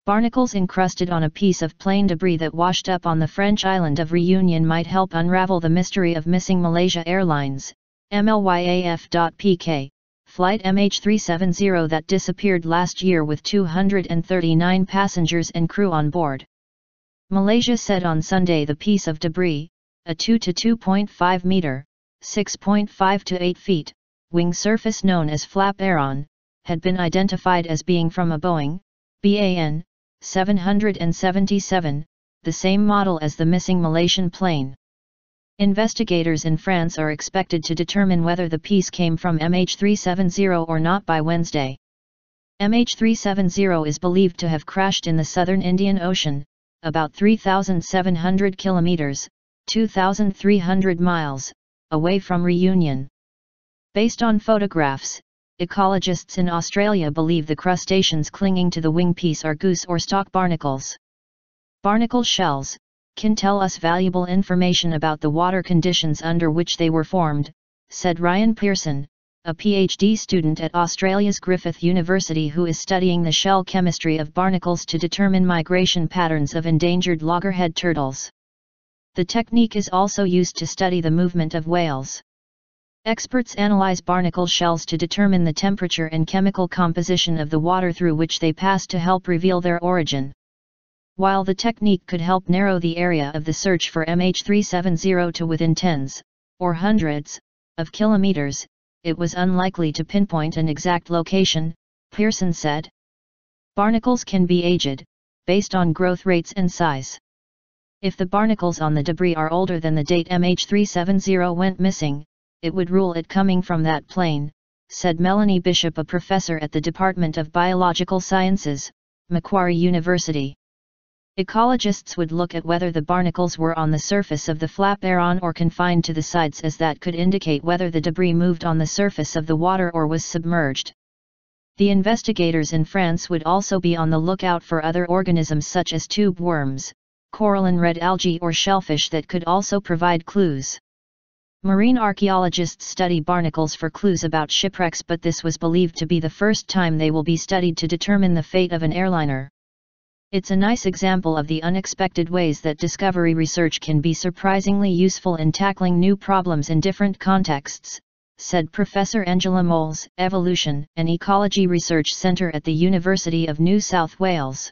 Barnacles encrusted on a piece of plane debris that washed up on the French island of Reunion might help unravel the mystery of missing Malaysia Airlines, MLYAF.PK, flight MH370 that disappeared last year with 239 passengers and crew on board. Malaysia said on Sunday the piece of debris, a 2 to 2.5 meter, 6.5 to 8 feet, wing surface known as flaperon, had been identified as being from a Boeing, BA.N. 777, the same model as the missing Malaysian plane. Investigators in France are expected to determine whether the piece came from MH370 or not by Wednesday. MH370 is believed to have crashed in the southern Indian Ocean, about 3,700 kilometers, 2,300 miles, away from Reunion. Based on photographs, ecologists in Australia believe the crustaceans clinging to the wing piece are goose or stalk barnacles. Barnacle shells can tell us valuable information about the water conditions under which they were formed, said Ryan Pearson, a PhD student at Australia's Griffith University who is studying the shell chemistry of barnacles to determine migration patterns of endangered loggerhead turtles. The technique is also used to study the movement of whales. Experts analyze barnacle shells to determine the temperature and chemical composition of the water through which they pass to help reveal their origin. While the technique could help narrow the area of the search for MH370 to within tens, or hundreds, of kilometers, it was unlikely to pinpoint an exact location, Pearson said. Barnacles can be aged, based on growth rates and size. If the barnacles on the debris are older than the date MH370 went missing, it would rule it coming from that plane, said Melanie Bishop, a professor at the Department of Biological Sciences, Macquarie University. Ecologists would look at whether the barnacles were on the surface of the flaperon or confined to the sides, as that could indicate whether the debris moved on the surface of the water or was submerged. The investigators in France would also be on the lookout for other organisms such as tube worms, coralline red algae or shellfish that could also provide clues. Marine archaeologists study barnacles for clues about shipwrecks, but this was believed to be the first time they will be studied to determine the fate of an airliner. It's a nice example of the unexpected ways that discovery research can be surprisingly useful in tackling new problems in different contexts, said Professor Angela Moles, Evolution and Ecology Research Centre at the University of New South Wales.